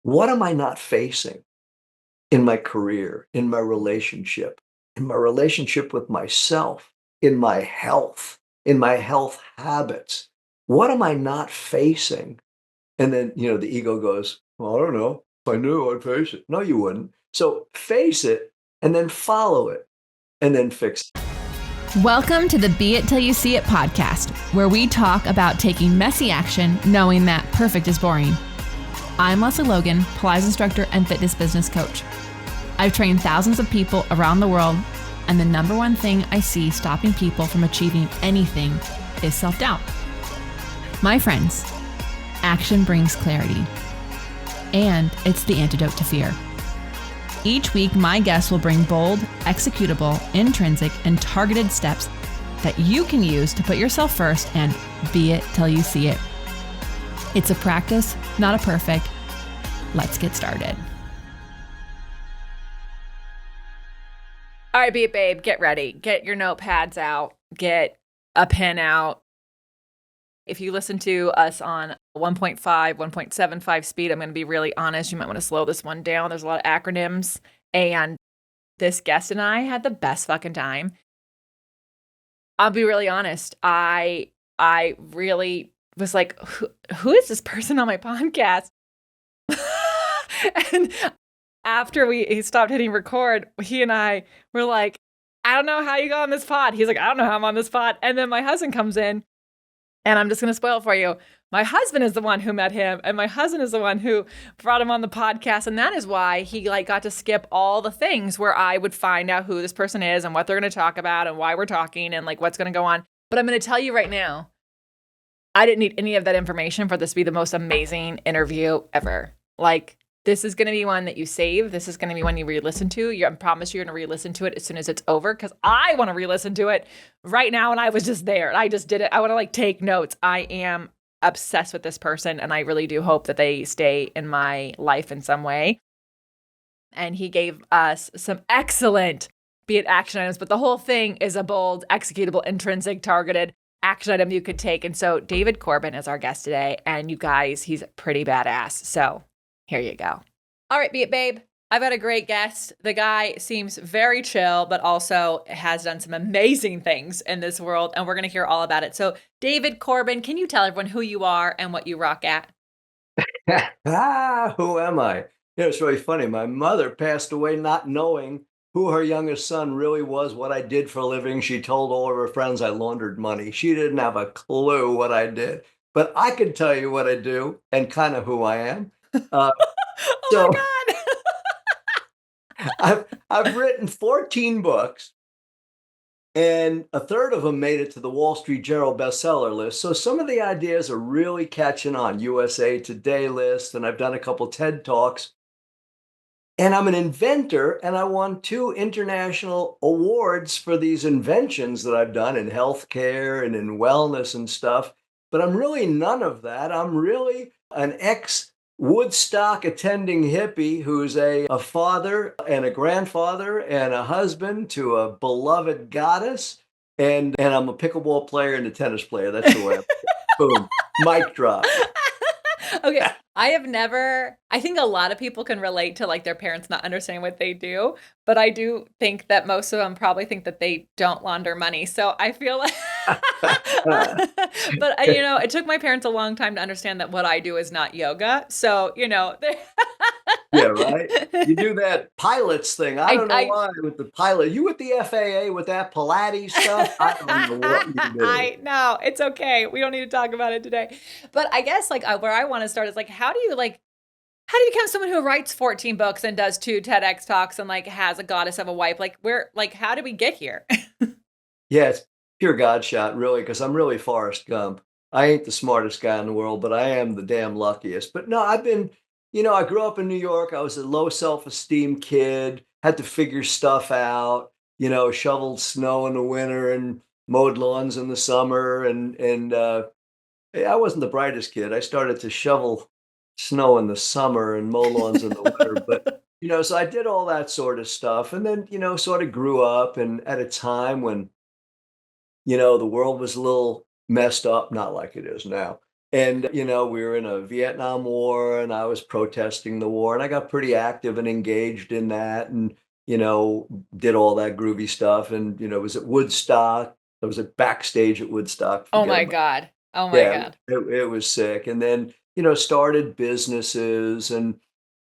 What am I not facing in my career, in my relationship with myself, in my health habits? What am I not facing? And then, the ego goes, well, I don't know. If I knew, I'd face it. No, you wouldn't. So face it and then follow it and then fix it. Welcome to the Be It Till You See It podcast, where we talk about taking messy action, knowing that perfect is boring. I'm Lesley Logan, Pilates instructor and fitness business coach. I've trained thousands of people around the world, and the number one thing I see stopping people from achieving anything is self-doubt. My friends, action brings clarity, and it's the antidote to fear. Each week, my guests will bring bold, executable, intrinsic, and targeted steps that you can use to put yourself first and be it till you see it. It's a practice, not a perfect. Let's get started. All right, be it babe, get ready. Get your notepads out. Get a pen out. If you listen to us on 1.5, 1.75 speed, I'm going to be really honest. You might want to slow this one down. There's a lot of acronyms. And this guest and I had the best fucking time. I'll be really honest. I really was like, who is this person on my podcast? And after he stopped hitting record, he and I were like, I don't know how you got on this pod. He's like, I don't know how I'm on this pod. And then my husband comes in. And I'm just going to spoil it for you. My husband is the one who met him, and my husband is the one who brought him on the podcast. And that is why he got to skip all the things where I would find out who this person is and what they're going to talk about and why we're talking and what's going to go on. But I'm going to tell you right now, I didn't need any of that information for this to be the most amazing interview ever. This is going to be one that you save. This is going to be one you re-listen to. I promise you're going to re-listen to it as soon as it's over, because I want to re-listen to it right now. And I was just there. I just did it. I want to take notes. I am obsessed with this person, and I really do hope that they stay in my life in some way. And he gave us some excellent be it action items, but the whole thing is a bold, executable, intrinsic, targeted action item you could take. And so David Corbin is our guest today. And you guys, he's pretty badass. So here you go. All right, be it babe. I've got a great guest. The guy seems very chill, but also has done some amazing things in this world, and we're going to hear all about it. So David Corbin, can you tell everyone who you are and what you rock at? Who am I? It's really funny. My mother passed away not knowing who her youngest son really was, what I did for a living. She told all of her friends I laundered money. She didn't have a clue what I did, but I can tell you what I do and kind of who I am. Oh So my God. I've written 14 books, and a third of them made it to the Wall Street Journal bestseller list. So some of the ideas are really catching on, USA Today list, and I've done a couple TED Talks. And I'm an inventor, and I won 2 international awards for these inventions that I've done in healthcare and in wellness and stuff. But I'm really none of that. I'm really an Woodstock attending hippie who's a father and a grandfather and a husband to a beloved goddess. And I'm a pickleball player and a tennis player. That's the way I boom, mic drop. Okay. I think a lot of people can relate to their parents not understanding what they do, but I do think that most of them probably think that they don't launder money. So I feel like, but it took my parents a long time to understand that what I do is not yoga. So, Yeah, right. You do that pilots thing. I don't know why with the pilot. You with the FAA with that Pilates stuff? I don't know what you do. I know, it's okay. We don't need to talk about it today. But I guess where I want to start is how do you become someone who writes 14 books and does 2 TEDx talks and has a goddess of a wife? How did we get here? Yeah, it's pure God shot, really, because I'm really Forrest Gump. I ain't the smartest guy in the world, but I am the damn luckiest. But no, I've been, I grew up in New York. I was a low self-esteem kid, had to figure stuff out, shoveled snow in the winter and mowed lawns in the summer. And I wasn't the brightest kid. I started to shovel snow in the summer and mow lawns in the winter. But, so I did all that sort of stuff. And then, sort of grew up and at a time when, the world was a little messed up, not like it is now. And, we were in a Vietnam War and I was protesting the war and I got pretty active and engaged in that and, did all that groovy stuff. And, was at Woodstock. I was at backstage at Woodstock. Oh Forget my about God. Oh it. my Yeah, God. it was sick. And then, started businesses and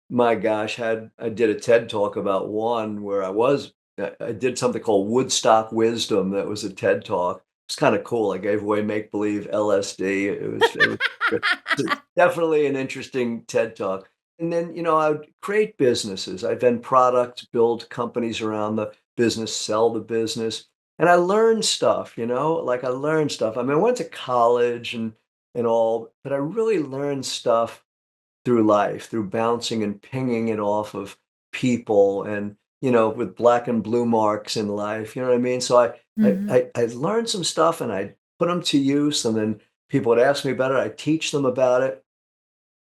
my gosh, I did a TED talk about one where I did something called Woodstock Wisdom. That was a TED talk. It's kind of cool. I gave away make believe LSD. It's definitely an interesting TED talk. And then, I would create businesses. I vend products, build companies around the business, sell the business. And I learned stuff, like I learned stuff. I mean, I went to college and all, but I really learned stuff through life, through bouncing and pinging it off of people and, with black and blue marks in life, you know what I mean? So Mhm. I learned some stuff and I put them to use and then people would ask me about it. I teach them about it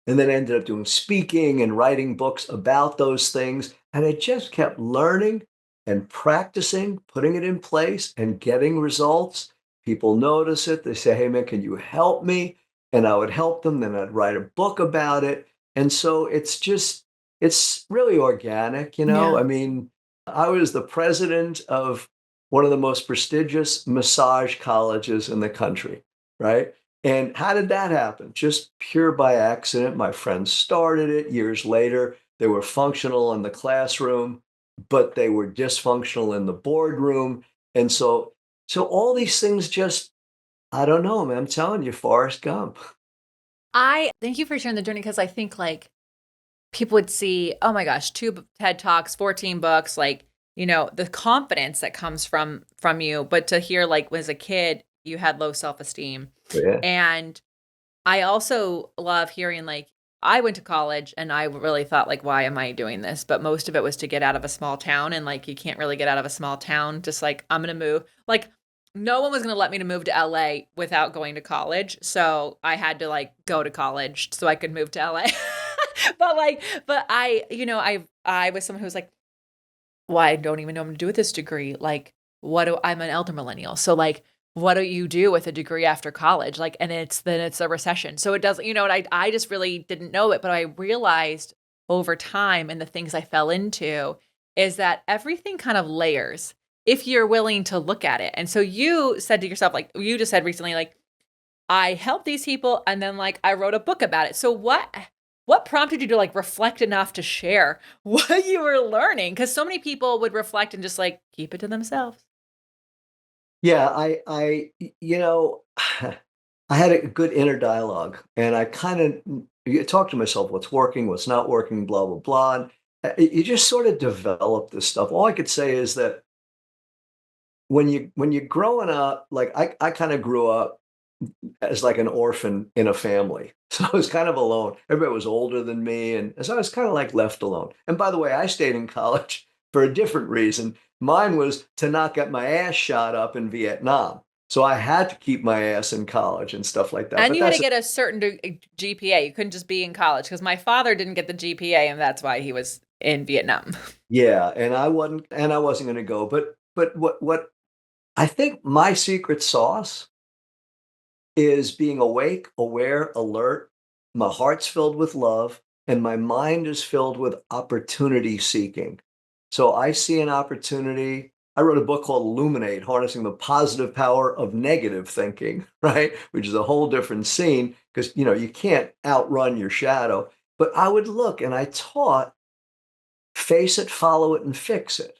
and then ended up doing speaking and writing books about those things. And I just kept learning and practicing, putting it in place and getting results. People notice it. They say, hey, man, can you help me? And I would help them. Then I'd write a book about it. And so it's really organic, Yeah. I mean, I was the president of one of the most prestigious massage colleges in the country, right? And how did that happen? Just pure by accident. My friends started it years later. They were functional in the classroom, but they were dysfunctional in the boardroom. And so all these things just, I don't know, man. I'm telling you, Forrest Gump. I thank you for sharing the journey because I think like people would see, oh my gosh, TED Talks, 14 books, like, the confidence that comes from you, but to hear like as a kid, you had low self-esteem. Yeah. And I also love hearing like I went to college and I really thought like why am I doing this? But most of it was to get out of a small town and like you can't really get out of a small town just like I'm going to move. Like no one was going to let me to move to LA without going to college. So I had to like go to college so I could move to LA. but I was someone who was like well, I don't even know what I'm gonna do with this degree. Like, I'm an elder millennial. So like, what do you do with a degree after college? Like, and it's a recession. So it doesn't, and I just really didn't know it, but I realized over time and the things I fell into is that everything kind of layers if you're willing to look at it. And so you said to yourself, like you just said recently, like, I helped these people and then like I wrote a book about it. So what prompted you to like reflect enough to share what you were learning? Cuz so many people would reflect and just like keep it to themselves. Yeah, I had a good inner dialogue and I kind of talk to myself, what's working, what's not working, blah, blah, blah. And you just sort of develop this stuff. All I could say is that when you're growing up, like I kind of grew up as like an orphan in a family. So I was kind of alone. Everybody was older than me. And so I was kind of like left alone. And by the way, I stayed in college for a different reason. Mine was to not get my ass shot up in Vietnam. So I had to keep my ass in college and stuff like that. And But you had to that's, get a certain GPA. You couldn't just be in college cuz my father didn't get the GPA and that's why he was in Vietnam. yeah. And I wasn't going to go. But what I think my secret sauce is being awake, aware, alert. My heart's filled with love, and my mind is filled with opportunity seeking. So I see an opportunity. I wrote a book called Illuminate, Harnessing the Positive Power of Negative Thinking, right? Which is a whole different scene because you can't outrun your shadow. But I would look and I taught face it, follow it, and fix it.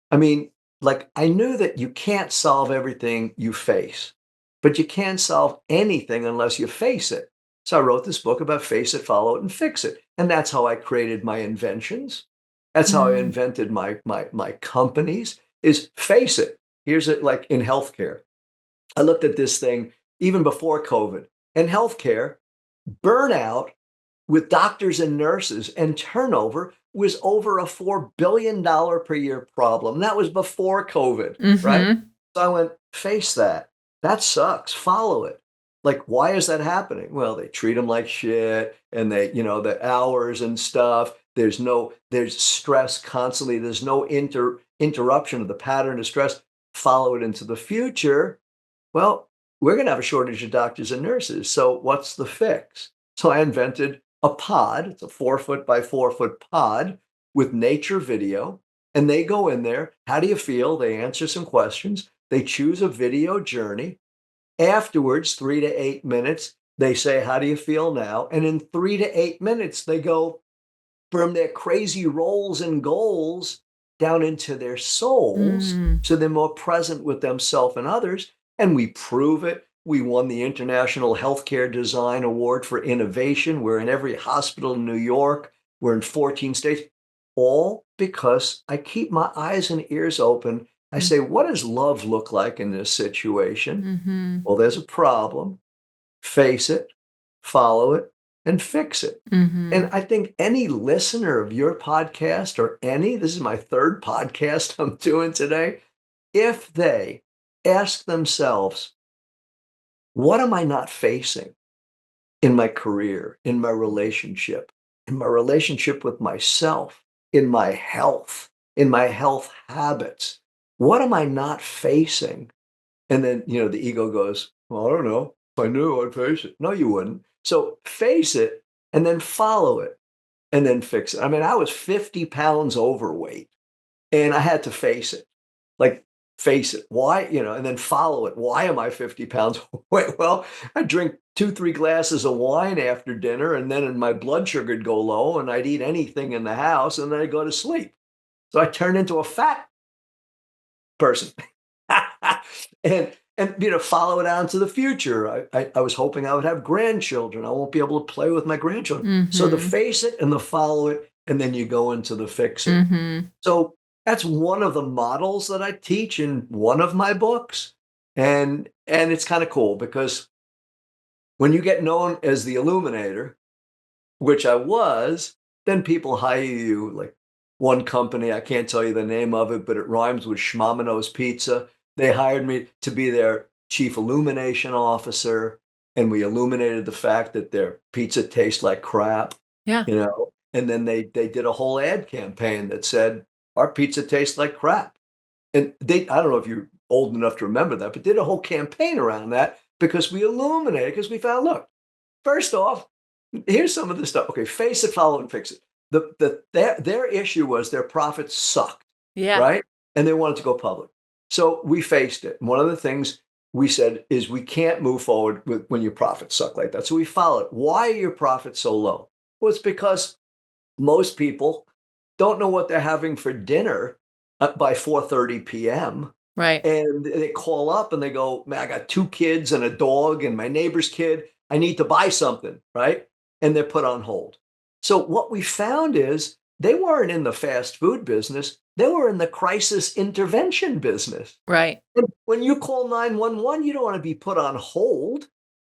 I mean, like I knew that you can't solve everything you face, but you can't solve anything unless you face it. So I wrote this book about face it, follow it, and fix it. And that's how I created my inventions. That's how I Mm. invented my companies is face it. Here's it like in healthcare. I looked at this thing even before COVID. In healthcare, burnout with doctors and nurses and turnover was over a $4 billion per year problem. That was before COVID, right? Mhm. So I went, face that. That sucks. Follow it. Like, why is that happening? Well, they treat them like shit and the hours and stuff. There's stress constantly. There's no interruption of the pattern of stress. Follow it into the future. Well, we're going to have a shortage of doctors and nurses. So what's the fix? So I invented a pod. It's a 4 foot by 4 foot pod with nature video. And they go in there. How do you feel? They answer some questions. They choose a video journey. Afterwards, 3 to 8 minutes, they say, how do you feel now? And in 3 to 8 minutes, they go from their crazy roles and goals down into their souls. Mm. So they're more present with themselves and others. And we prove it. We won the International Healthcare Design Award for Innovation. We're in every hospital in New York. We're in 14 states, all because I keep my eyes and ears open. I say, what does love look like in this situation? Mm-hmm. Well, there's a problem. Face it, follow it, and fix it. Mm-hmm. And I think any listener of your podcast or this is my third podcast I'm doing today, if they ask themselves, what am I not facing in my career, in my relationship with myself, in my health habits? What am I not facing? And then, the ego goes, well, I don't know. If I knew, I'd face it. No, you wouldn't. So face it and then follow it and then fix it. I mean, I was 50 pounds overweight and I had to face it. Like, face it. Why? And then follow it. Why am I 50 pounds overweight? Well, I drink 2, 3 glasses of wine after dinner and then my blood sugar would go low and I'd eat anything in the house and then I'd go to sleep. So I turned into a fat person. and follow it out into the future. I was hoping I would have grandchildren. I won't be able to play with my grandchildren. So the face it and the follow it, and then you go into the fix it. Mm-hmm. So that's one of the models that I teach in one of my books. And it's kind of cool because when you get known as the illuminator, which I was, then people hire you. Like one company, I can't tell you the name of it, but it rhymes with Schmamino's Pizza. They hired me to be their chief illumination officer, and we illuminated the fact that their pizza tastes like crap. Yeah. And then they did a whole ad campaign that said, our pizza tastes like crap. And I don't know if you're old enough to remember that, but did a whole campaign around that because we illuminated, because we found, look, first off, here's some of the stuff. Okay, face it, follow it, and fix it. Their issue was their profits sucked. Yeah. Right? And they wanted to go public. So we faced it. And one of the things we said is we can't move forward when your profits suck like that. So we followed it. Why are your profits so low? Well, it's because most people don't know what they're having for dinner by 4:30 p.m. Right. And they call up and they go, man, I got 2 kids and a dog and my neighbor's kid. I need to buy something, right? And they're put on hold. So what we found is they weren't in the fast food business. They were in the crisis intervention business. Right. And when you call 911, you don't want to be put on hold,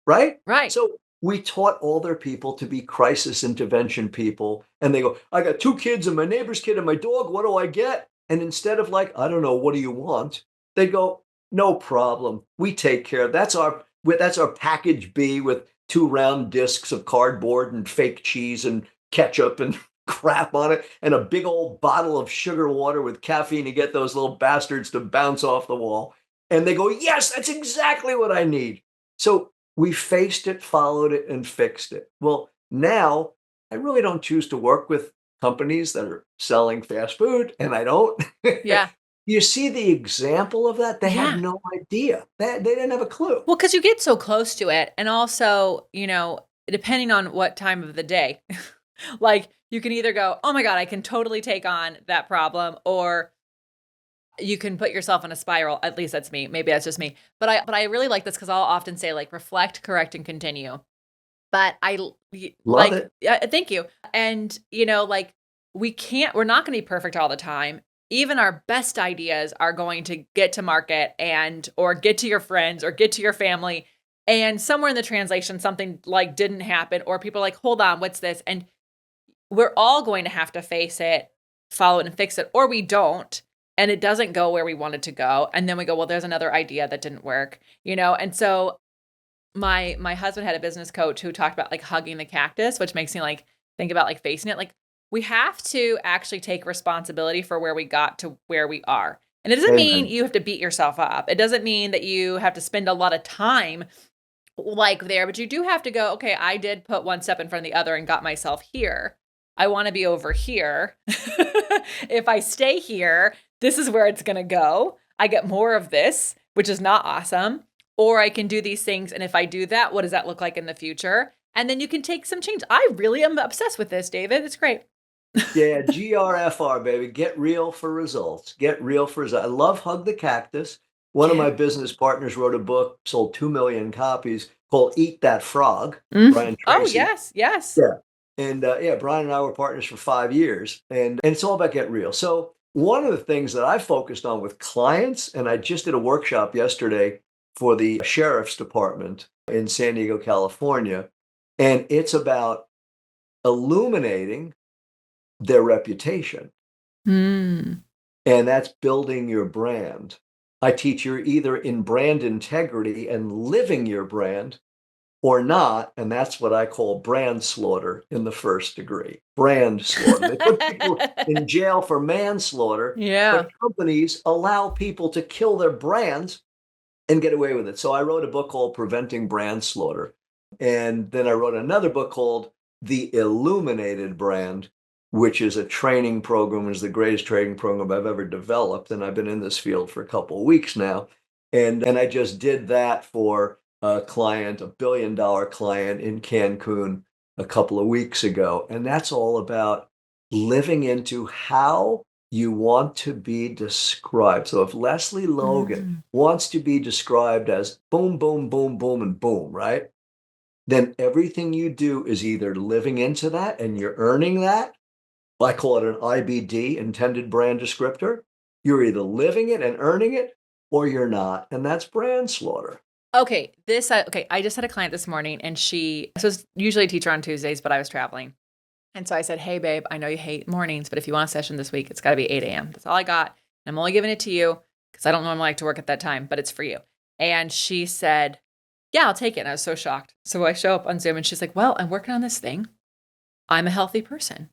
right? Right. So we taught all their people to be crisis intervention people. And they go, I got 2 kids and my neighbor's kid and my dog. What do I get? And instead of like, I don't know, what do you want? They go, no problem. We take care of that's our package B with 2 round discs of cardboard and fake cheese and ketchup and crap on it and a big old bottle of sugar water with caffeine to get those little bastards to bounce off the wall. And they go, yes, that's exactly what I need. So we faced it, followed it, and fixed it. Well, now I really don't choose to work with companies that are selling fast food, and I don't. Yeah. You see the example of that? They Yeah. had no idea. They didn't have a clue. Well, because you get so close to it. And also, depending on what time of the day, like you can either go, oh my God, I can totally take on that problem, or you can put yourself in a spiral. At least that's me. Maybe that's just me. But I really like this because I'll often say like reflect, correct, and continue. But Love it. Yeah, thank you. And like we're not going to be perfect all the time. Even our best ideas are going to get to market or get to your friends or get to your family. And somewhere in the translation, something like didn't happen, or people are like, hold on, what's this? And we're all going to have to face it, follow it, and fix it, or we don't. And it doesn't go where we want it to go. And then we go, well, there's another idea that didn't work, And so my husband had a business coach who talked about like hugging the cactus, which makes me like think about like facing it. Like we have to actually take responsibility for where we got to where we are. And it doesn't mean Amen. you have to beat yourself up. It doesn't mean that you have to spend a lot of time like there, but you do have to go, okay, I did put one step in front of the other and got myself here. I want to be over here. If I stay here, this is where it's going to go. I get more of this, which is not awesome. Or I can do these things. And if I do that, what does that look like in the future? And then you can take some change. I really am obsessed with this, David. It's great. Yeah, GRFR, baby. Get real for results. Get real for results. I love Hug the Cactus. One of Yeah. my business partners wrote a book, sold 2 million copies, called Eat That Frog, Brian Oh, Tracy. yes. Yes. Yeah. And yeah, Brian and I were partners for 5 years, and it's all about get real. So one of the things that I focused on with clients, and I just did a workshop yesterday for the sheriff's department in San Diego, California, and it's about illuminating their reputation. Hmm. And that's building your brand. I teach you're either in brand integrity and living your brand or not. And that's what I call brand slaughter in the first degree. Brand slaughter. They put people in jail for manslaughter, Yeah. but companies allow people to kill their brands and get away with it. So I wrote a book called Preventing Brand Slaughter. And then I wrote another book called The Illuminated Brand, which is a training program, is the greatest training program I've ever developed. And I've been in this field for a couple of weeks now. And I just did that for a client, $1 billion client in Cancun a couple of weeks ago. And that's all about living into how you want to be described. So if Lesley Logan Mm. wants to be described as boom, boom, boom, boom, and boom, right? Then everything you do is either living into that and you're earning that. I call it an IBD, intended brand descriptor. You're either living it and earning it or you're not. And that's brand slaughter. Okay, I just had a client this morning and she so it's usually a teacher on Tuesdays, but I was traveling. And so I said, "Hey babe, I know you hate mornings, but if you want a session this week, it's got to be 8 a.m. That's all I got. And I'm only giving it to you because I don't normally like to work at that time, but it's for you." And she said, "Yeah, I'll take it." And I was so shocked. So I show up on Zoom and she's like, "Well, I'm working on this thing. I'm a healthy person.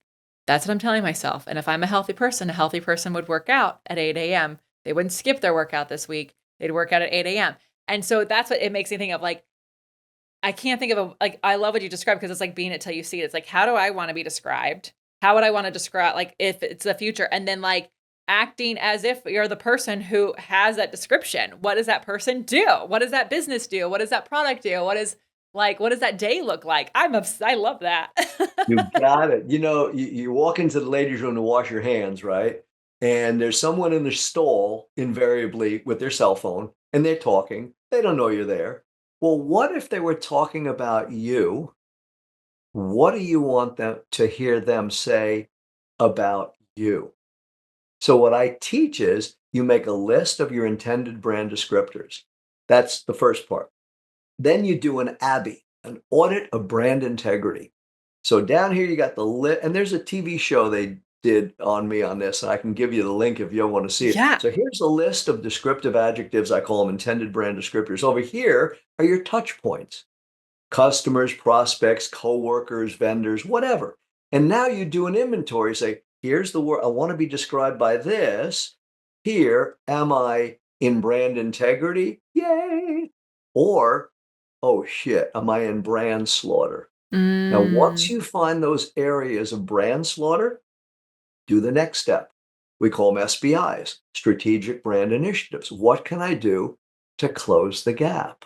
That's what I'm telling myself. And if I'm a healthy person would work out at 8 a.m. They wouldn't skip their workout this week. They'd work out at 8 a.m." And so that's what it makes me think of. Like, I can't think of I love what you described because it's like being it till you see it. It's like, how do I want to be described? How would I want to describe, like, if it's the future? And then, like, acting as if you're the person who has that description. What does that person do? What does that business do? What does that product do? What does that day look like? I love that. You got it. You walk into the ladies' room to wash your hands, right? And there's someone in the stall invariably with their cell phone and they're talking. They don't know you're there. Well, what if they were talking about you? What do you want them to hear them say about you? So what I teach is you make a list of your intended brand descriptors. That's the first part. Then you do an ABI, an audit of brand integrity. So down here you got the list, and there's a TV show they did on me on this, and I can give you the link if you want to see it. Yeah. So here's a list of descriptive adjectives. I call them intended brand descriptors. Over here are your touch points: customers, prospects, coworkers, vendors, whatever. And now you do an inventory, say, here's the word I want to be described by this. Here, am I in brand integrity? Yay. Or, oh shit, am I in brand slaughter? Now, once Mm. you find those areas of brand slaughter, do the next step. We call them SBIs, strategic brand initiatives. What can I do to close the gap?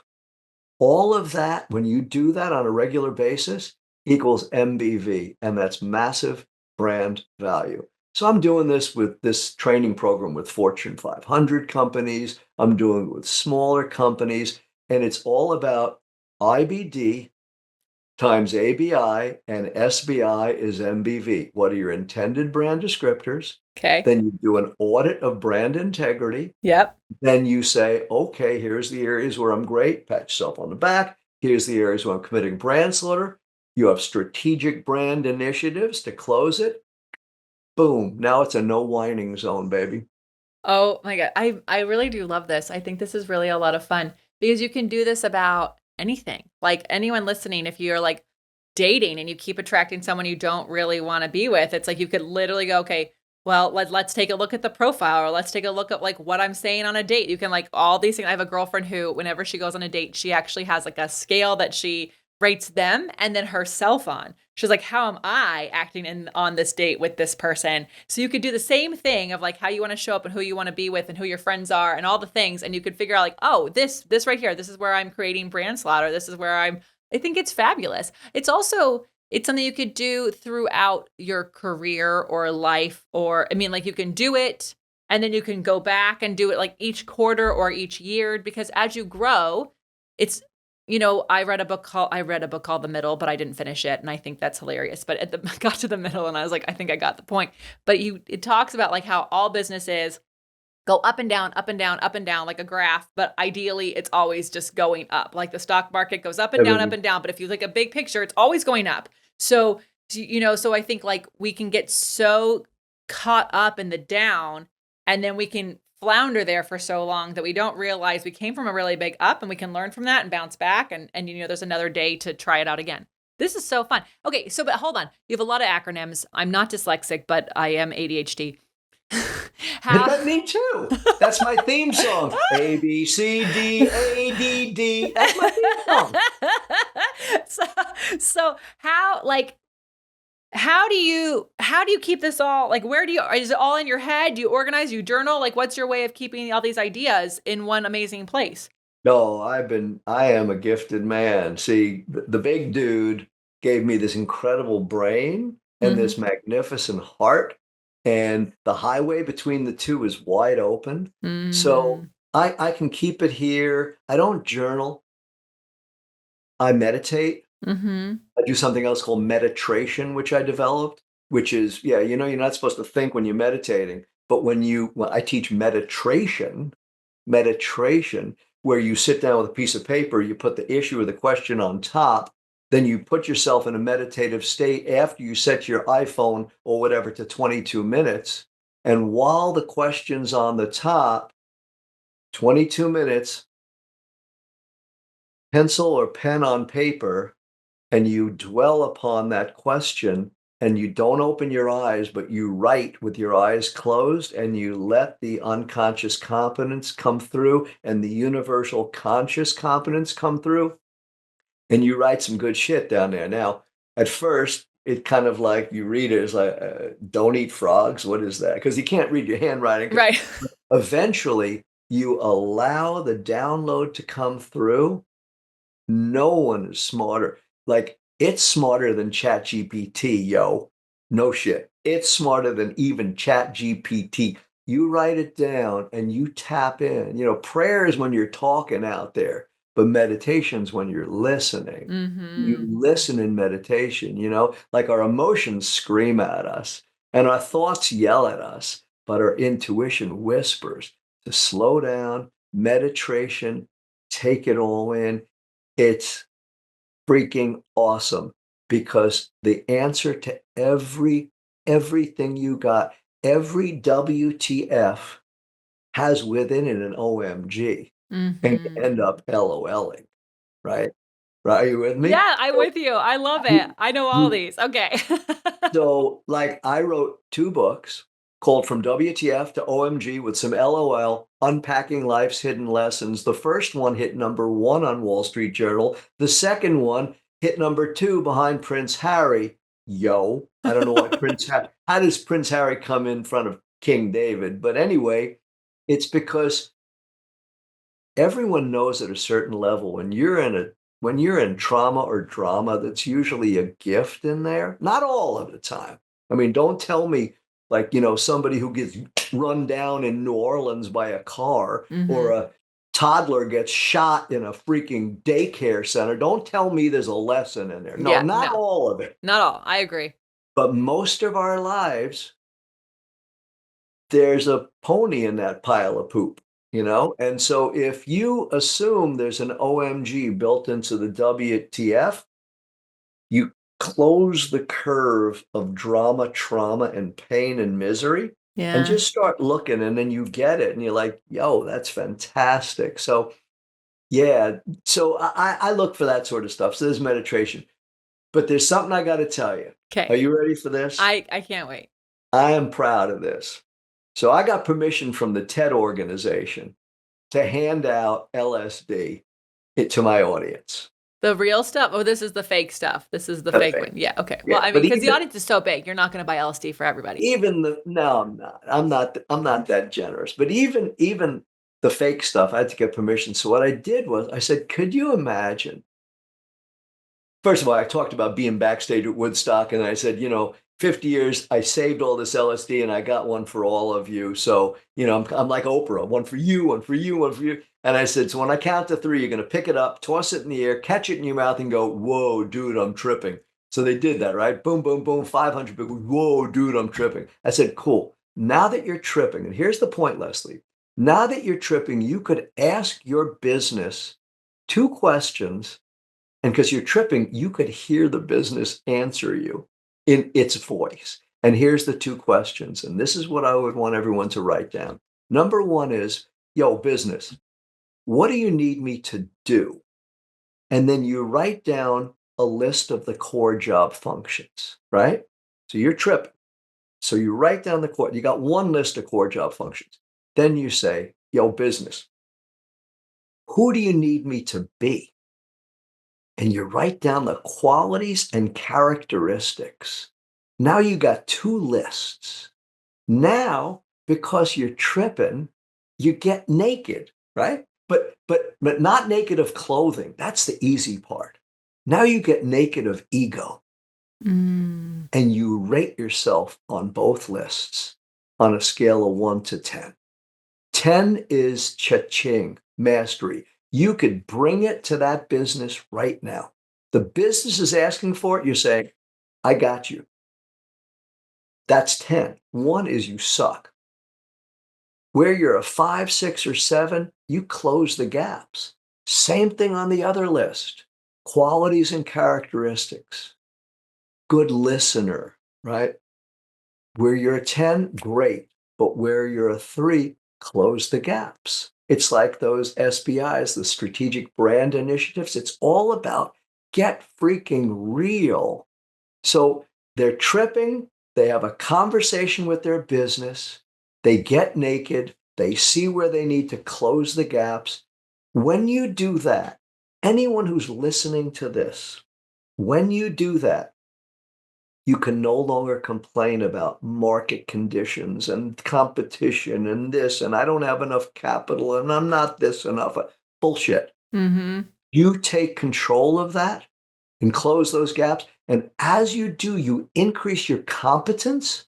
All of that, when you do that on a regular basis, equals MBV, and that's massive brand value. So I'm doing this with this training program with Fortune 500 companies. I'm doing it with smaller companies, and it's all about IBD times ABI and SBI is MBV. What are your intended brand descriptors? Okay. Then you do an audit of brand integrity. Yep. Then you say, okay, here's the areas where I'm great. Pat yourself on the back. Here's the areas where I'm committing brand slaughter. You have strategic brand initiatives to close it. Boom. Now it's a no whining zone, baby. Oh my God. I really do love this. I think this is really a lot of fun because you can do this about anything. Like anyone listening, if you're like dating and you keep attracting someone you don't really want to be with, it's like you could literally go, okay, well, let's take a look at the profile, or let's take a look at like what I'm saying on a date. You can like all these things. I have a girlfriend who, whenever she goes on a date, she actually has like a scale that she rates them and then herself on. She's like, how am I acting on this date with this person? So you could do the same thing of like how you want to show up and who you want to be with and who your friends are and all the things. And you could figure out like, oh, this right here, this is where I'm creating brand slaughter. This is where I think it's fabulous. It's something you could do throughout your career or life, or I mean, like you can do it and then you can go back and do it like each quarter or each year, because as you grow, it's, I read a book called The Middle, but I didn't finish it, and I think that's hilarious. But I got to the middle and I was like, I think I got the point. But it talks about like how all businesses go up and down, up and down, up and down like a graph, but ideally it's always just going up. Like the stock market goes up and down, up Everything. and down. But if you look at big picture, it's always going up. So, so I think like we can get so caught up in the down, and then we can flounder there for so long that we don't realize we came from a really big up, and we can learn from that and bounce back. And there's another day to try it out again. This is so fun. Okay. So, but hold on. You have a lot of acronyms. I'm not dyslexic, but I am ADHD. How? But me too. That's my theme song. A, B, C, D, A, D, D. That's my theme song. so, so how do you keep this all, like, is it all in your head? Do you organize, you journal? Like, what's your way of keeping all these ideas in one amazing place? No, I am a gifted man. See, the big dude gave me this incredible brain and Mm-hmm. this magnificent heart, and the highway between the two is wide open. So Mm-hmm. I can keep it here. I don't journal. I meditate. Mm-hmm. I do something else called meditration, which I developed, which is, yeah, you're not supposed to think when you're meditating, but when I teach meditration, where you sit down with a piece of paper, you put the issue or the question on top, then you put yourself in a meditative state after you set your iPhone or whatever to 22 minutes. And while the question's on the top, 22 minutes, pencil or pen on paper, and you dwell upon that question, and you don't open your eyes, but you write with your eyes closed, and you let the unconscious competence come through and the universal conscious competence come through, and you write some good shit down there. Now, at first, it kind of like you read it as like, don't eat frogs. What is that? Because you can't read your handwriting. Right. Eventually, you allow the download to come through. No one is smarter. Like, it's smarter than ChatGPT, yo. No shit. It's smarter than even ChatGPT. You write it down and you tap in. Prayer is when you're talking out there, but meditation's when you're listening. You Mm-hmm. listen in meditation, like our emotions scream at us and our thoughts yell at us, but our intuition whispers to slow down, meditation, take it all in. It's freaking awesome because the answer to everything you got, every WTF has within it an OMG, and you Mm-hmm. end up LOLing, right? Right? Are you with me? Yeah, I'm So with you. I love it. you, I know all you these. Okay. so like I wrote two books called From WTF to OMG with some LOL, unpacking life's hidden lessons. The first one hit #1 on Wall Street Journal. The second one hit #2 behind Prince Harry. Yo, I don't know why Prince Harry. How does Prince Harry come in front of King David? But anyway, it's because everyone knows at a certain level when you're in trauma or drama, that's usually a gift in there. Not all of the time. I mean, don't tell me like, somebody who gets run down in New Orleans by a car or Mm-hmm. a toddler gets shot in a freaking daycare center. Don't tell me there's a lesson in there. No, Yeah, not no, all of it. not all. I agree. But most of our lives, there's a pony in that pile of poop. And so if you assume there's an OMG built into the WTF, you close the curve of drama, trauma, and pain and misery and Yeah. just start looking, and then you get it and you're like, yo, that's fantastic. So yeah, so I look for that sort of stuff. So there's meditation. But there's something I got to tell you. Are Okay. you ready for this? I can't wait. I am proud of this. So I got permission from the TED organization to hand out LSD to my audience. The real stuff? Oh, this is the fake stuff. This is the fake one. Yeah. Okay. Well, Yeah, I mean, but because the audience is so big, you're not going to buy LSD for everybody. no, I'm not. I'm not that generous. But even the fake stuff, I had to get permission. So what I did was I said, could you imagine? First of all, I talked about being backstage at Woodstock, and I said, 50 years, I saved all this LSD, and I got one for all of you. So, I'm like Oprah, one for you, one for you, one for you. And I said, so when I count to three, you're going to pick it up, toss it in the air, catch it in your mouth, and go, whoa, dude, I'm tripping. So they did that, right? Boom, boom, boom, 500 people. Whoa, dude, I'm tripping. I said, cool. Now that you're tripping, and here's the point, Lesley. Now that you're tripping, you could ask your business two questions. And because you're tripping, you could hear the business answer you in its voice. And here's the two questions. And this is what I would want everyone to write down. Number one is, yo, business, what do you need me to do? And then you write down a list of the core job functions, right? So you're tripping. So you write down the core, you got one list of core job functions. Then you say, yo, business, who do you need me to be? And you write down the qualities and characteristics. Now you got two lists. Now, because you're tripping, you get naked, right? But not naked of clothing. That's the easy part. Now you get naked of ego. And you rate yourself on both lists on a scale of 1 to 10. 10 is cha-ching, mastery. You could bring it to that business right now. The business is asking for it. You're saying, I got you. That's 10. 1 is you suck. Where you're a 5, 6, or 7, you close the gaps. Same thing on the other list. Qualities and characteristics. Good listener, right? Where you're a 10, great. But where you're a 3, close the gaps. It's like those SBIs, the strategic brand initiatives. It's all about get freaking real. So they're tripping. They have a conversation with their business. They get naked. They see where they need to close the gaps. When you do that, anyone who's listening to this, when you do that, you can no longer complain about market conditions and competition and this, and I don't have enough capital and I'm not this enough. Bullshit. You take control of that and close those gaps. And as you do, you increase your competence,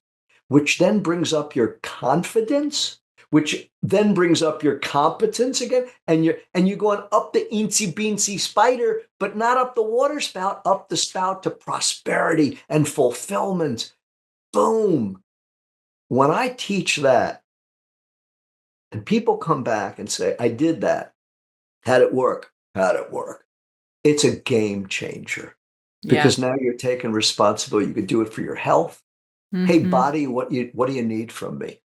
which then brings up your confidence, which then brings up your competence again. And you're going up the eensy beensy spider, but not up the water spout, up the spout to prosperity and fulfillment. Boom. When I teach that and people come back and say, I did that. How'd it work? How'd it work? It's a game changer because now you're taking responsibility. You could do it for your health. Hey, body, what do you need from me?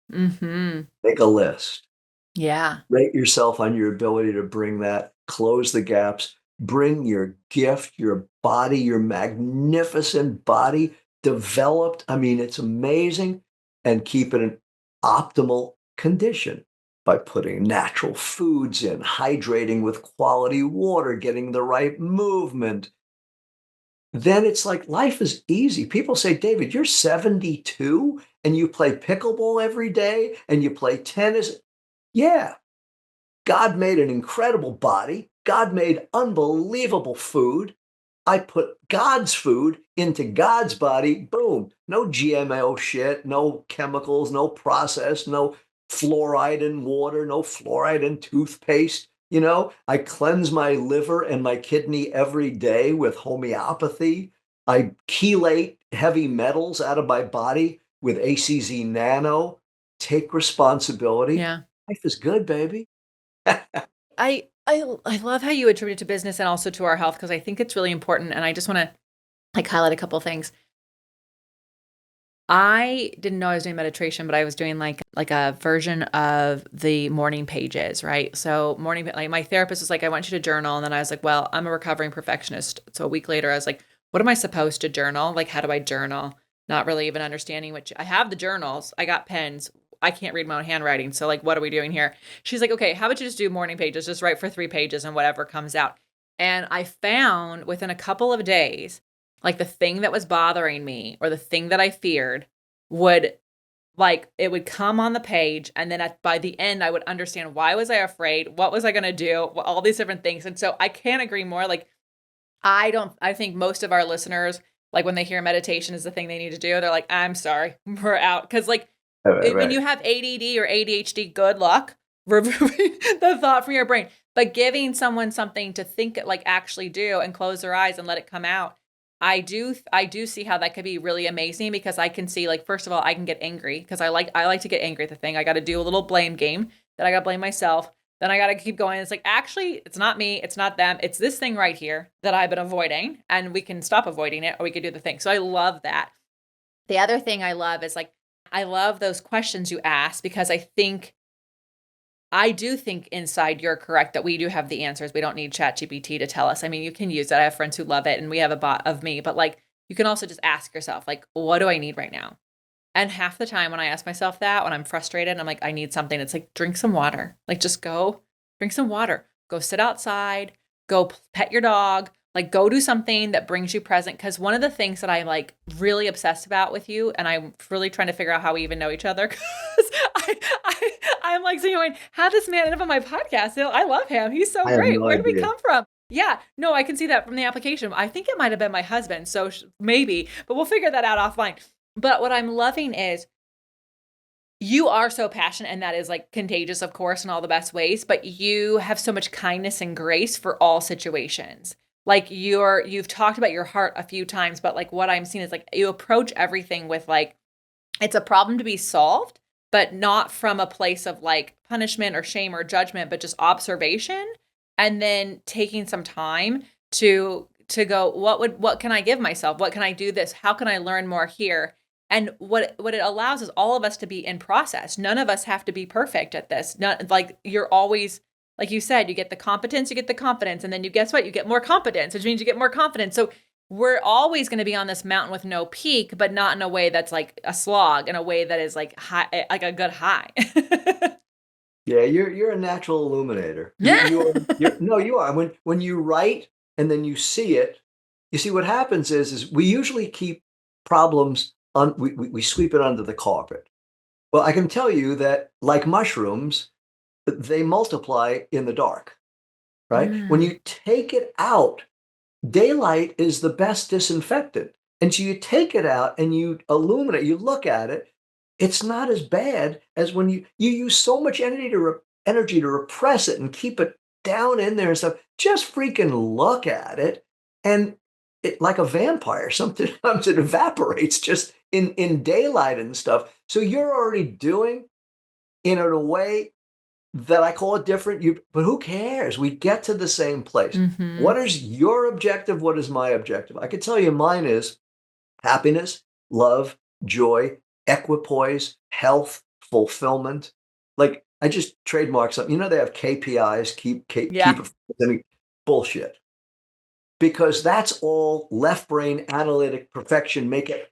Make a list. Yeah. Rate yourself on your ability to bring that, close the gaps, bring your gift, your body, your magnificent body developed. I mean, it's amazing, and keep it in optimal condition by putting natural foods in, hydrating with quality water, getting the right movement. Then it's like life is easy. People say, David, you're 72 and you play pickleball every day and you play tennis. Yeah, God made an incredible body. God made unbelievable food. I put God's food into God's body. Boom. No GMO shit, no chemicals, no process, no fluoride in water, no fluoride in toothpaste. I cleanse my liver and my kidney every day with homeopathy. I chelate heavy metals out of my body with ACZ Nano. Take responsibility. Yeah. Life is good, baby. I love how you attribute it to business and also to our health, because I think it's really important. And I just want to highlight a couple things. I didn't know I was doing meditation, but I was doing like a version of the morning pages, right? So like my therapist was like, I want you to journal. And then I was like, well, I'm a recovering perfectionist. So a week later, I was like, what am I supposed to journal? Like, how do I journal? not really even understanding which I have the journals. I got pens. I can't read my own handwriting. So like, what are we doing here? She's like, okay, how about you just do morning pages? Just write for 3 pages and whatever comes out. And I found within a couple of days, like the thing that was bothering me or the thing that I feared would like it would come on the page, and then by the end I would understand why was I afraid, what was I going to do, all these different things. And so I can't agree more. Like I think most of our listeners, like when they hear meditation is the thing they need to do, they're like, I'm sorry, we're out. Because like when Right. you have ADD or ADHD, good luck removing the thought from your brain. But giving someone something to think, like actually do, and close their eyes and let it come out. I do see how that could be really amazing, because I can see, like, first of all, I can get angry because I like to get angry at the thing. I got to do a little blame game. Then I got to blame myself. Then I got to keep going. It's like, actually, it's not me. It's not them. It's this thing right here that I've been avoiding, and we can stop avoiding it, or we could do the thing. So I love that. The other thing I love is like, I love those questions you ask, because I do think inside you're correct that we do have the answers. We don't need ChatGPT to tell us. I mean, you can use it. I have friends who love it, and we have a bot of me, but like, you can also just ask yourself, like, what do I need right now? And half the time when I ask myself that, when I'm frustrated and I'm like, I need something, it's like, drink some water. Like, just go drink some water. Go sit outside. Go pet your dog. Like, go do something that brings you present. Because one of the things that I'm like really obsessed about with you, and I'm really trying to figure out how we even know each other, because I'm like, so going, how does this man end up on my podcast? You know, I love him. He's so I have great. no Where did we idea. come from? Yeah, no, I can see that from the application. I think it might have been my husband, so maybe, but we'll figure that out offline. But what I'm loving is you are so passionate, and that is like contagious, of course, in all the best ways, but you have so much kindness and grace for all situations. Like you've talked about your heart a few times, but like what I'm seeing is like you approach everything with like, it's a problem to be solved, but not from a place of like punishment or shame or judgment, but just observation, and then taking some time to go, what can I give myself? What can I do this? How can I learn more here? And what it allows is all of us to be in process. None of us have to be perfect at this. Not like you're always, like you said, you get the competence, you get the confidence, and then you guess what? You get more competence, which means you get more confidence. So we're always going to be on this mountain with no peak, but not in a way that's like a slog, in a way that is like high, like a good high. Yeah, you're a natural illuminator. You Yeah. you're no, you are. When you write and then you see it, you see what happens is we usually keep problems on we sweep it under the carpet. Well, I can tell you that like mushrooms, they multiply in the dark, right? When Mm. you take it out, daylight is the best disinfectant. And so you take it out and you illuminate, you look at it, it's not as bad as when you use so much energy to repress it and keep it down in there and stuff. Just freaking look at it, and it like a vampire, something comes, it evaporates just in daylight and stuff. So you're already doing in a way that I call it different, but who cares? We get to the same place. Mm-hmm. What is your objective? What is my objective? I can tell you mine is happiness, love, joy, equipoise, health, fulfillment. Like I just trademarked something. You know, they have KPIs, keep Yeah. bullshit. Because that's all left brain analytic perfection, make it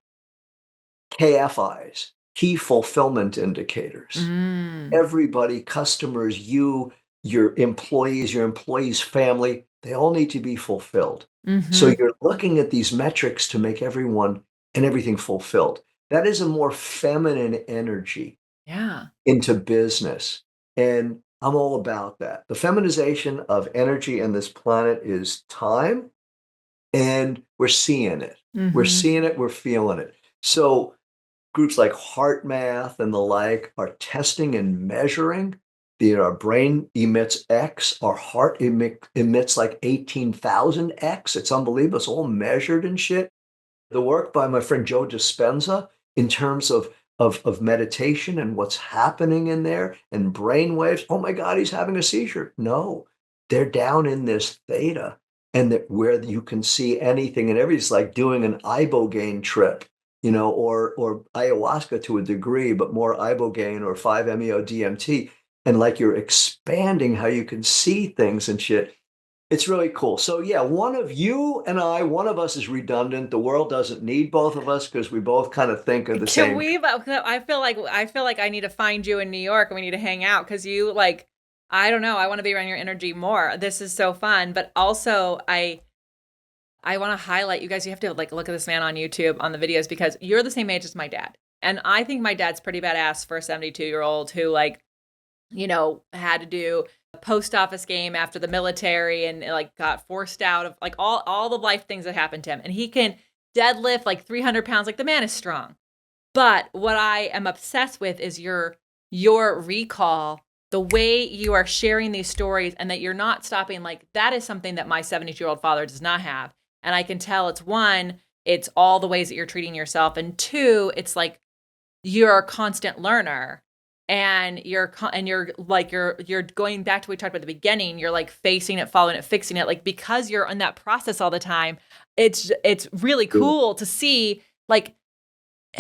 KFIs, key fulfillment indicators. Mm. Everybody, customers, your employees' family, they all need to be fulfilled. So Mm-hmm. you're looking at these metrics to make everyone and everything fulfilled. That is a more feminine energy Yeah. into business. And I'm all about that. The feminization of energy in this planet is time, and we're seeing it. We're Mm-hmm. seeing it, we're feeling it. So groups like Heart Math and the like are testing and measuring. Our brain emits X, our heart emits like 18,000 X. It's unbelievable. It's all measured and shit. The work by my friend Joe Dispenza in terms of meditation and what's happening in there and brain waves. Oh my God, he's having a seizure. No, they're down in this theta, and that where you can see anything and everything. It's like doing an ibogaine trip, or ayahuasca to a degree, but more ibogaine or 5-MeO DMT. And like you're expanding how you can see things and shit. It's really cool. So yeah, one of you and I, one of us is redundant. The world doesn't need both of us because we both kind of think of the Can same. we? I feel like I need to find you in New York and we need to hang out because you like. I don't know. I want to be around your energy more. This is so fun, but also I want to highlight you guys. You have to like look at this man on YouTube on the videos because you're the same age as my dad, and I think my dad's pretty badass for a 72-year-old who like had to do a post office game after the military and like got forced out of like all the life things that happened to him, and he can deadlift like 300 pounds. Like the man is strong. But what I am obsessed with is your recall, the way you are sharing these stories and that you're not stopping. Like that is something that my 72-year-old father does not have. And I can tell it's one, it's all the ways that you're treating yourself. And two, it's like you're a constant learner and you're going back to what we talked about at the beginning. You're like facing it, following it, fixing it. Like because you're in that process all the time, it's really cool to see like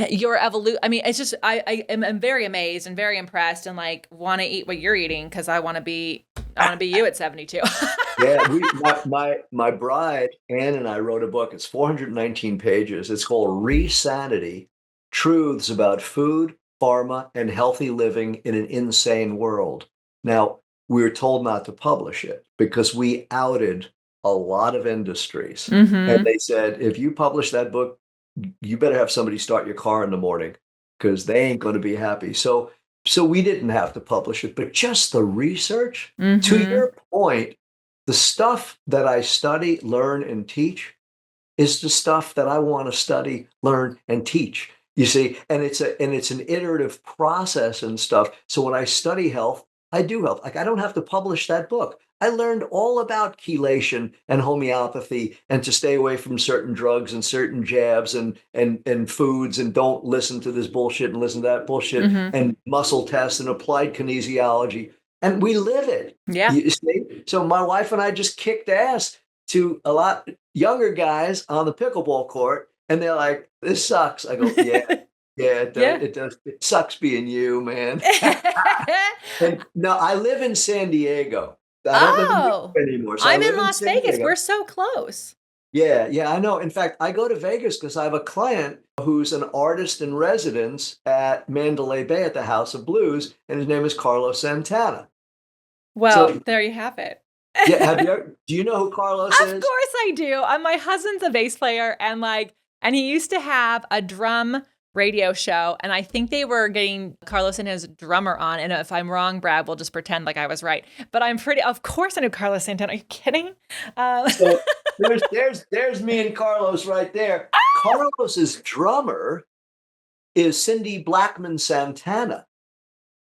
your evolution. I mean, it's just I'm very amazed and very impressed and like want to eat what you're eating because I want to be you at 72. Yeah, my bride Ann and I wrote a book. It's 419 pages. It's called Resanity: Truths About Food, Pharma, and Healthy Living in an Insane World. Now, we were told not to publish it because we outed a lot of industries. And Mm-hmm. they said, if you publish that book, you better have somebody start your car in the morning because they ain't going to be happy. So we didn't have to publish it, but just the research, to Mm-hmm. your point, the stuff that I study, learn, and teach is the stuff that I want to study, learn, and teach. You see, and it's an iterative process and stuff. So when I study health, I do health. Like I don't have to publish that book. I learned all about chelation and homeopathy and to stay away from certain drugs and certain jabs and foods and don't listen to this bullshit and listen to that bullshit Mm-hmm. and muscle tests and applied kinesiology. And we live it. Yeah. You see? So my wife and I just kicked ass to a lot younger guys on the pickleball court, and they're like, "This sucks." I go, "Yeah, yeah, it does. Yeah. It does. It sucks being you, man." And no, I live in San Diego. I don't live in New Oh, York anymore, so I I'm in live in Las San Vegas. Diego. We're so close. Yeah, yeah, I know. In fact, I go to Vegas because I have a client who's an artist in residence at Mandalay Bay at the House of Blues, and his name is Carlos Santana. Well, So, there you have it. yeah, do you know who Carlos Of is? course I do. My husband's a bass player and he used to have a drum radio show and I think they were getting Carlos and his drummer on. And if I'm wrong, Brad, we'll just pretend like I was right. But of course I knew Carlos Santana. Are you kidding? Um, So there's me and Carlos right there. Carlos's drummer is Cindy Blackman Santana.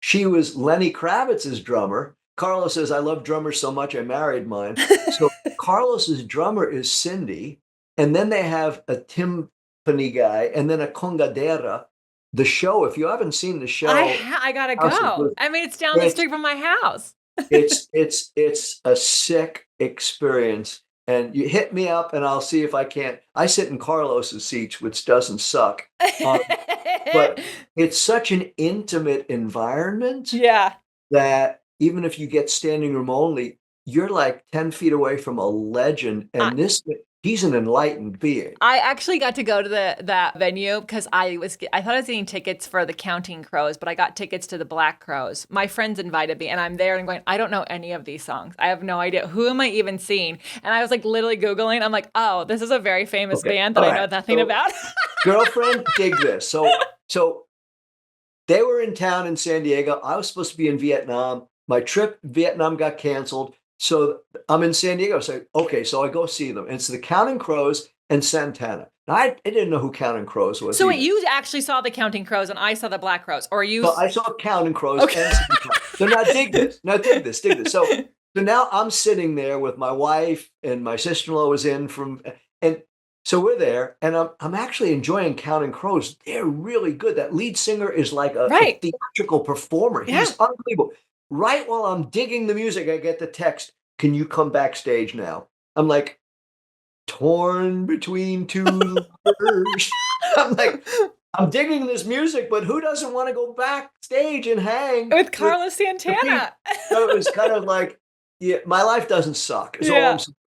She was Lenny Kravitz's drummer. Carlos says, "I love drummers so much I married mine." So Carlos's drummer is Cindy, and then they have a timpani guy, and then a congadera. The show, if you haven't seen the show, I gotta House of go. Blues, I mean, it's down the it's street from my house. it's a sick experience. And you hit me up and I'll see if I can't. I sit in Carlos's seats, which doesn't suck. But it's such an intimate environment Yeah. that even if you get standing room only, you're like 10 feet away from a legend. And he's an enlightened being. I actually got to go to that venue because I thought I was getting tickets for the Counting Crows, but I got tickets to the Black Crows. My friends invited me, and I'm there and going, I don't know any of these songs. I have no idea who am I even seeing. And I was like literally Googling. I'm like, oh, this is a very famous Okay. band that All I know right. nothing So, about. girlfriend, dig this. So they were in town in San Diego. I was supposed to be in Vietnam. My trip to Vietnam got canceled. So I'm in San Diego. So, okay, so I go see them. And it's the Counting Crows and Santana. Now, I didn't know who Counting Crows was So wait, either. you actually saw the Counting Crows, and I saw the Black Crows, or you? So I saw Counting Crows Okay. and Santana. So now dig this. Now dig this. Dig this. So now I'm sitting there with my wife and my sister-in-law was in and so we're there, and I'm actually enjoying Counting Crows. They're really good. That lead singer is like a Right. theatrical performer. Yeah. He's unbelievable. Right while I'm digging the music, I get the text, "Can you come backstage now?" I'm like, torn between two lovers. I'm like, I'm digging this music, but who doesn't want to go backstage and hang With with Carlos the people? Santana. So it was kind of like, Yeah, my life doesn't suck. Is all Yeah. I'm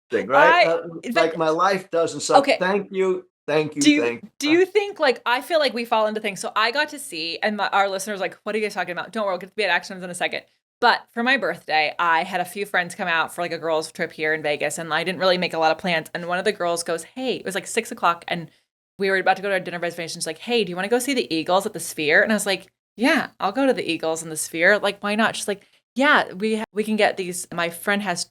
saying, right? But My life doesn't suck. okay. Thank you. Do you think, like, I feel like we fall into things. So I got to see, and our listeners like, what are you guys talking about? Don't worry, we'll get to be at actions in a second. But for my birthday, I had a few friends come out for like a girls' trip here in Vegas, and I didn't really make a lot of plans. And one of the girls goes, hey, it was like 6:00, and we were about to go to our dinner reservation. She's like, hey, do you want to go see the Eagles at the Sphere? And I was like, yeah, I'll go to the Eagles and the Sphere. Like, why not? She's like, yeah, we can get these. My friend has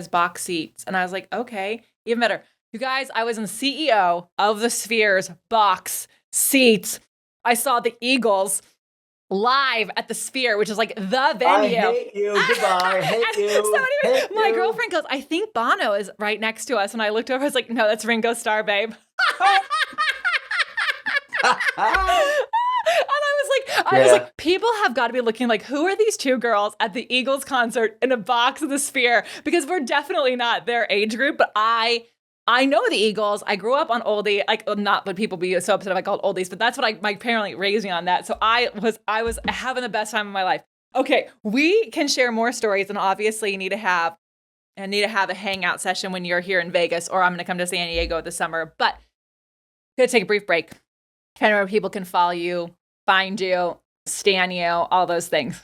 box seats. And I was like, okay, even better. You guys, I was in CEO of the Sphere's box seats. I saw the Eagles live at the Sphere, which is like the venue. I hate you. Goodbye. I hate you. My girlfriend goes, I think Bono is right next to us. And I looked over, I was like, no, that's Ringo Starr, babe. I was like, people have got to be looking like, who are these two girls at the Eagles concert in a box of the Sphere? Because we're definitely not their age group, but I know the Eagles. I grew up on oldie, like, not that people be so upset if I called oldies, but that's what my parents raised me on that. So I was having the best time of my life. Okay, we can share more stories, and obviously you need to have a hangout session when you're here in Vegas, or I'm going to come to San Diego this summer. But I'm going to take a brief break. Kind of where people can follow you, find you, stan you, all those things.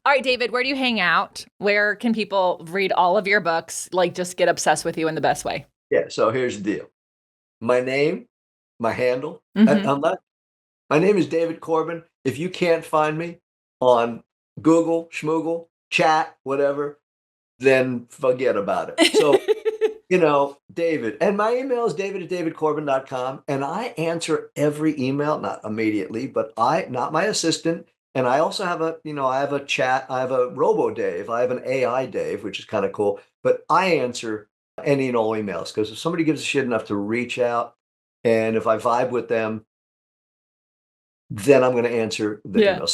All right, David, where do you hang out? Where can people read all of your books? Like, just get obsessed with you in the best way. Yeah, so here's the deal. My name, my handle, Mm-hmm. my name is David Corbin. If you can't find me on Google, Schmoogle, chat, whatever, then forget about it. So, David. And my email is david@davidcorbin.com. And I answer every email, not immediately, but not my assistant. And I also have I have a chat, I have a Robo Dave, I have an AI Dave, which is kind of cool. But I answer any and all emails because if somebody gives a shit enough to reach out, and if I vibe with them, then I'm going to answer the email.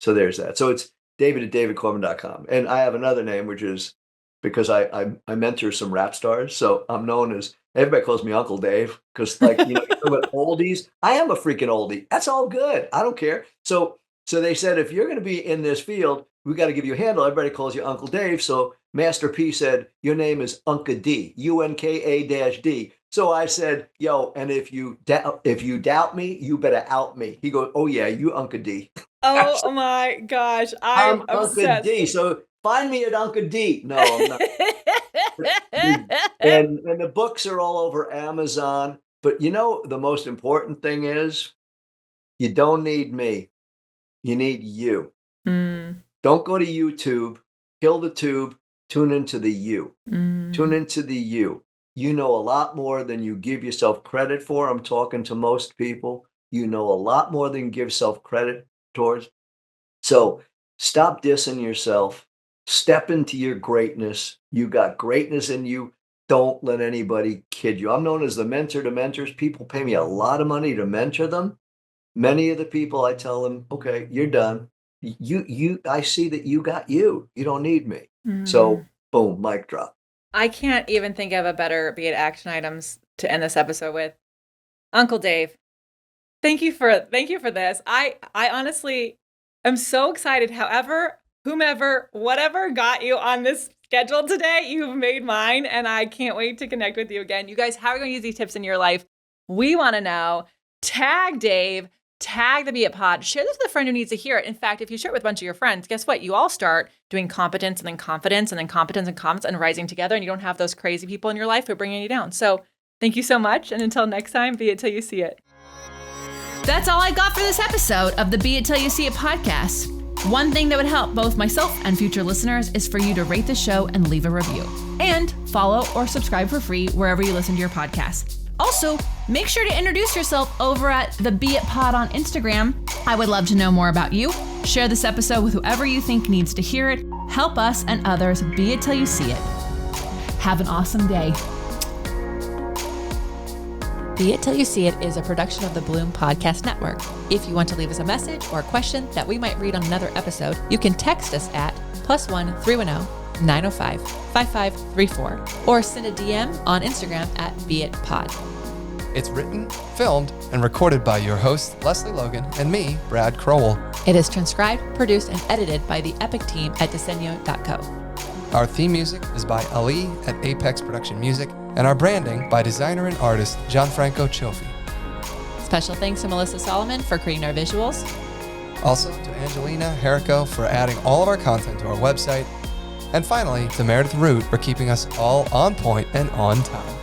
So there's that. So it's david@davidcorbin.com. And I have another name, which is because I mentor some rap stars. So I'm known as, everybody calls me Uncle Dave because, like, with oldies, I am a freaking oldie. That's all good. I don't care. So they said, if you're going to be in this field, we got to give you a handle. Everybody calls you Uncle Dave. So Master P said, your name is Unca D, UNKA-D. So I said, yo, and if you doubt me, you better out me. He goes, oh yeah, you Unca D. Oh my gosh, I'm obsessed. Unca D. So find me at Unca D. No, I'm not. and the books are all over Amazon. But the most important thing is, you don't need me. You need you. Don't go to YouTube. Kill the tube. Tune into the you. Tune into the you. You know a lot more than you give yourself credit for. I'm talking to most people. You know a lot more than you give self credit towards. So stop dissing yourself. Step into your greatness. You got greatness in you. Don't let anybody kid you. I'm known as the mentor to mentors. People pay me a lot of money to mentor them. Many of the people, I tell them, okay, you're done. I see that you got you. You don't need me. So boom, mic drop. I can't even think of a better be it action items to end this episode with. Uncle Dave, thank you for this. I honestly am so excited. However, whomever, whatever got you on this schedule today, you've made mine, and I can't wait to connect with you again. You guys, how are you going to use these tips in your life? We want to know. Tag Dave. Tag the Beit Pod. Share this with a friend who needs to hear it. In fact, if you share it with a bunch of your friends, guess what? You all start doing competence and then confidence and then competence and confidence and rising together, and you don't have those crazy people in your life who are bringing you down. So thank you so much. And until next time, be it till you see it. That's all I got for this episode of the Be It Till You See It podcast. One thing that would help both myself and future listeners is for you to rate the show and leave a review. And follow or subscribe for free wherever you listen to your podcast. Also, make sure to introduce yourself over at the Be It Pod on Instagram. I would love to know more about you. Share this episode with whoever you think needs to hear it. Help us and others be it till you see it. Have an awesome day. Be It Till You See It is a production of the Bloom Podcast Network. If you want to leave us a message or a question that we might read on another episode, you can text us at +1 310 905 5534 or send a DM on Instagram at BeItPod. It's written, filmed, and recorded by your host, Lesley Logan, and me, Brad Crowell. It is transcribed, produced, and edited by the epic team at Disenyo.co. Our theme music is by Ali at Apex Production Music, and our branding by designer and artist Gianfranco Cioffi. Special thanks to Melissa Solomon for creating our visuals. Also to Angelina Herrico for adding all of our content to our website. And finally, to Meredith Root for keeping us all on point and on time.